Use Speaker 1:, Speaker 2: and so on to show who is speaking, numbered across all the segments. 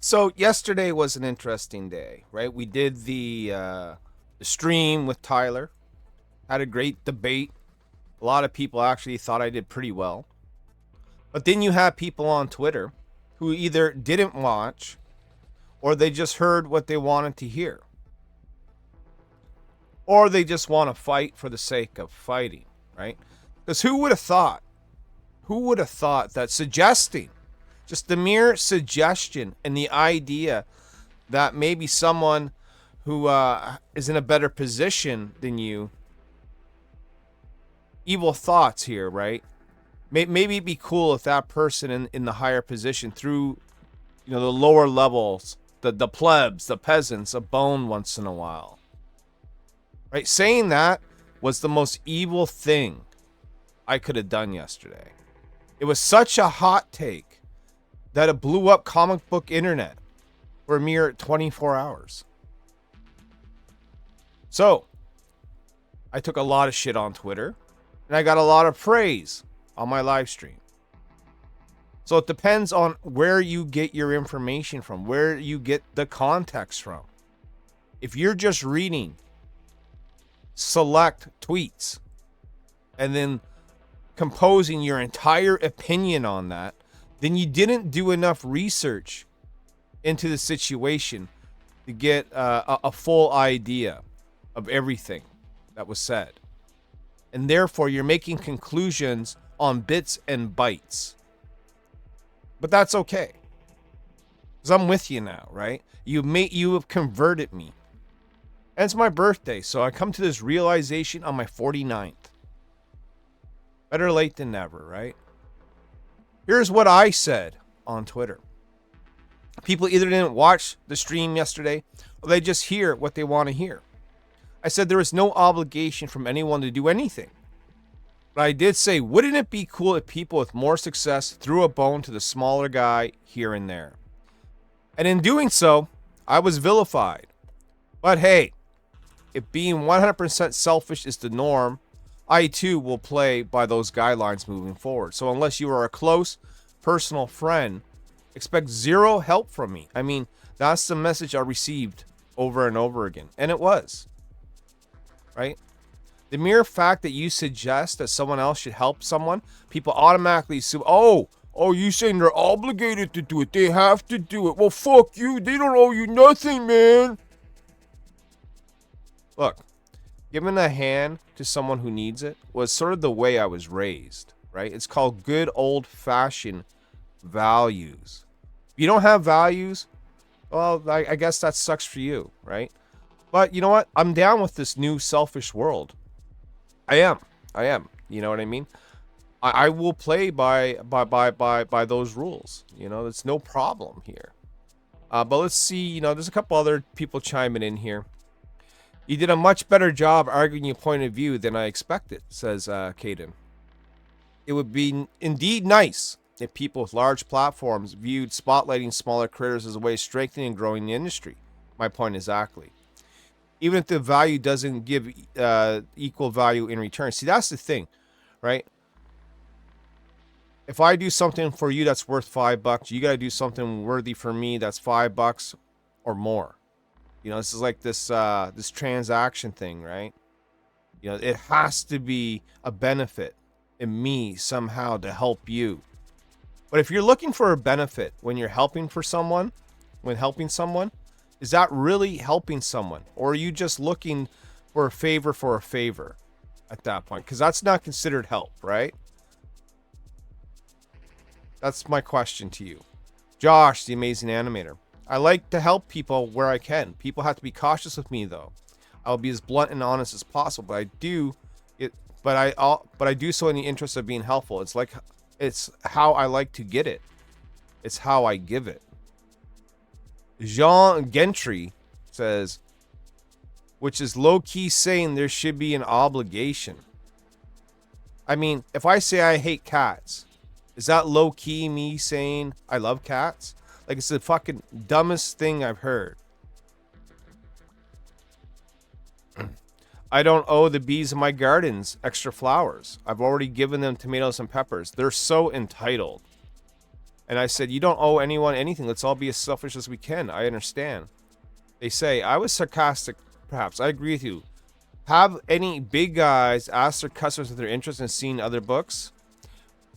Speaker 1: So yesterday was an interesting day, right? We did the stream with Tyler. Had a great debate. A lot of people actually thought I did pretty well. But then you have people on Twitter who either didn't watch or they just heard what they wanted to hear. Or they just want to fight for the sake of fighting, right? Because who would have thought? Who would have thought that suggesting, just the mere suggestion and the idea that maybe someone who is in a better position than you, evil thoughts here, right? Maybe it'd be cool if that person in the higher position threw, the lower levels, the plebs, the peasants, a bone once in a while, right? Saying that was the most evil thing I could have done yesterday. It was such a hot take that it blew up comic book internet for a mere 24 hours. So, I took a lot of shit on Twitter, and I got a lot of praise on my live stream. So it depends on where you get your information from, where you get the context from. If you're just reading select tweets and then composing your entire opinion on that, then you didn't do enough research into the situation to get a full idea of everything that was said. And therefore, you're making conclusions on bits and bytes. But that's okay. Because I'm with you now, right? You have converted me. And it's my birthday, so I come to this realization on my 49th. Better late than never, right? Here's what I said on Twitter. People either didn't watch the stream yesterday or they just hear what they want to hear. I said there is no obligation from anyone to do anything. But I did say, wouldn't it be cool if people with more success threw a bone to the smaller guy here and there? And in doing so, I was vilified. But hey, if being 100% selfish is the norm, I too will play by those guidelines moving forward. So unless you are a close personal friend, expect zero help from me. I mean, that's the message I received over and over again. And it was. Right? The mere fact that you suggest that someone else should help someone, people automatically assume, oh, you saying they're obligated to do it. They have to do it. Well, fuck you. They don't owe you nothing, man. Look, giving a hand to someone who needs it was sort of the way I was raised, right? It's called good old-fashioned values. If you don't have values, well, I guess that sucks for you, right? But you know what? I'm down with this new selfish world. I am. You know what I mean? I will play by those rules. There's no problem here. But let's see. There's a couple other people chiming in here. You did a much better job arguing your point of view than I expected, says Caden. It would be indeed nice if people with large platforms viewed spotlighting smaller creators as a way of strengthening and growing the industry. My point exactly. Even if the value doesn't give equal value in return. See, that's the thing, right? If I do something for you that's worth $5, you got to do something worthy for me that's $5 or more. This is like this transaction thing, right? It has to be a benefit in me somehow to help you. But if you're looking for a benefit when helping someone, is that really helping someone? Or are you just looking for a favor at that point? Because that's not considered help, right? That's my question to you. Josh, the amazing animator. I like to help people where I can. People have to be cautious with me, though. I'll be as blunt and honest as possible, but I do so in the interest of being helpful. It's how I like to get it. It's how I give it. Jean Gentry says, which is low-key saying there should be an obligation. I mean, if I say I hate cats, is that low-key me saying I love cats? Like, it's the fucking dumbest thing I've heard. I don't owe the bees in my gardens extra flowers. I've already given them tomatoes and peppers. They're so entitled. And I said, you don't owe anyone anything. Let's all be as selfish as we can. I understand. They say, I was sarcastic, perhaps. I agree with you. Have any big guys ask their customers if they're interested in seeing other books?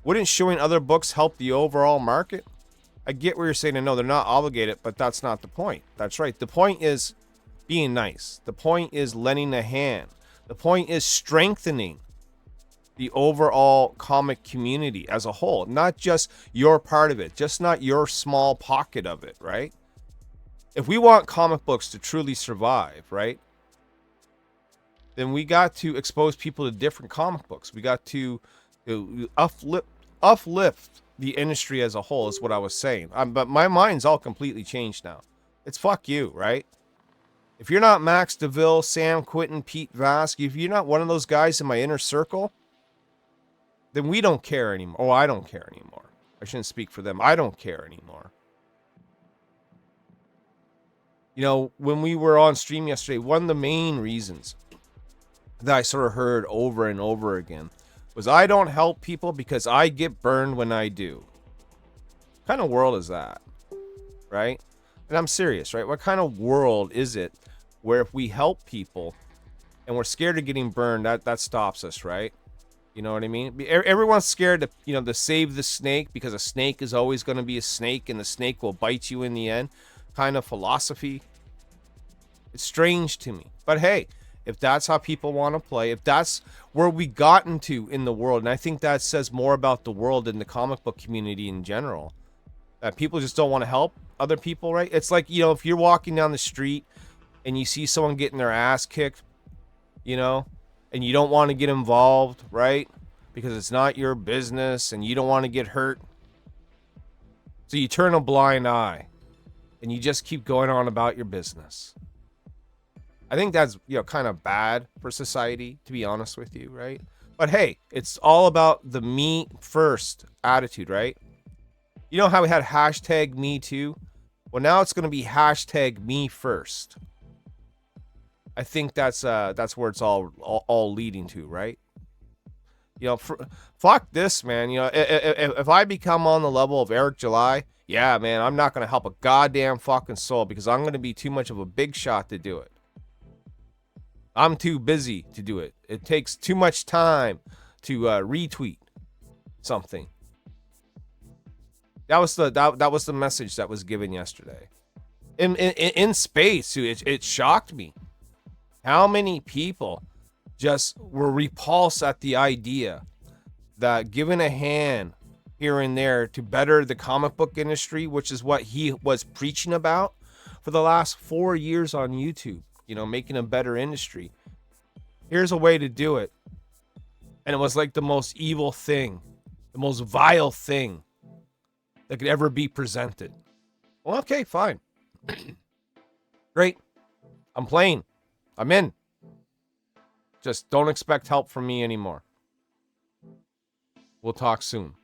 Speaker 1: Wouldn't showing other books help the overall market? I get what you're saying, and no, they're not obligated, but that's not the point. That's right. The point is being nice. The point is lending a hand. The point is strengthening the overall comic community as a whole, not just your part of it, just not your small pocket of it, right? If we want comic books to truly survive, right, then we got to expose people to different comic books. We got to uplift the industry as a whole, is what I was saying. But my mind's all completely changed now. It's fuck you, right? If you're not Max DeVille, Sam Quinton, Pete Vask, if you're not one of those guys in my inner circle, then we don't care anymore. Oh, I don't care anymore. I shouldn't speak for them. I don't care anymore. You know, when we were on stream yesterday, one of the main reasons that I sort of heard over and over again was I don't help people because I get burned when I do. What kind of world is that? Right? And I'm serious, right? What kind of world is it where if we help people and we're scared of getting burned, that stops us, right? You know what I mean? Everyone's scared to, to save the snake because a snake is always going to be a snake and the snake will bite you in the end kind of philosophy. It's strange to me. But hey, if that's how people want to play, if that's where we gotten to in the world, and I think that says more about the world than the comic book community in general, that people just don't want to help other people, right? It's like, if you're walking down the street and you see someone getting their ass kicked, and you don't want to get involved, right? Because it's not your business and you don't want to get hurt. So you turn a blind eye and you just keep going on about your business. I think that's, kind of bad for society, to be honest with you, right? But hey, it's all about the me first attitude, right? You know how we had hashtag me too? Well, now it's going to be hashtag me first. I think that's where it's all leading to, right? Fuck this, man. If I become on the level of Eric July, yeah, man, I'm not going to help a goddamn fucking soul because I'm going to be too much of a big shot to do it. I'm too busy to do it. It takes too much time to retweet something. That was the message that was given yesterday. In space, it shocked me how many people just were repulsed at the idea that giving a hand here and there to better the comic book industry, which is what he was preaching about for the last 4 years on YouTube, making a better industry. Here's a way to do it. And it was like the most evil thing, the most vile thing that could ever be presented. Well, okay, fine. Great. I'm playing. I'm in. Just don't expect help from me anymore. We'll talk soon.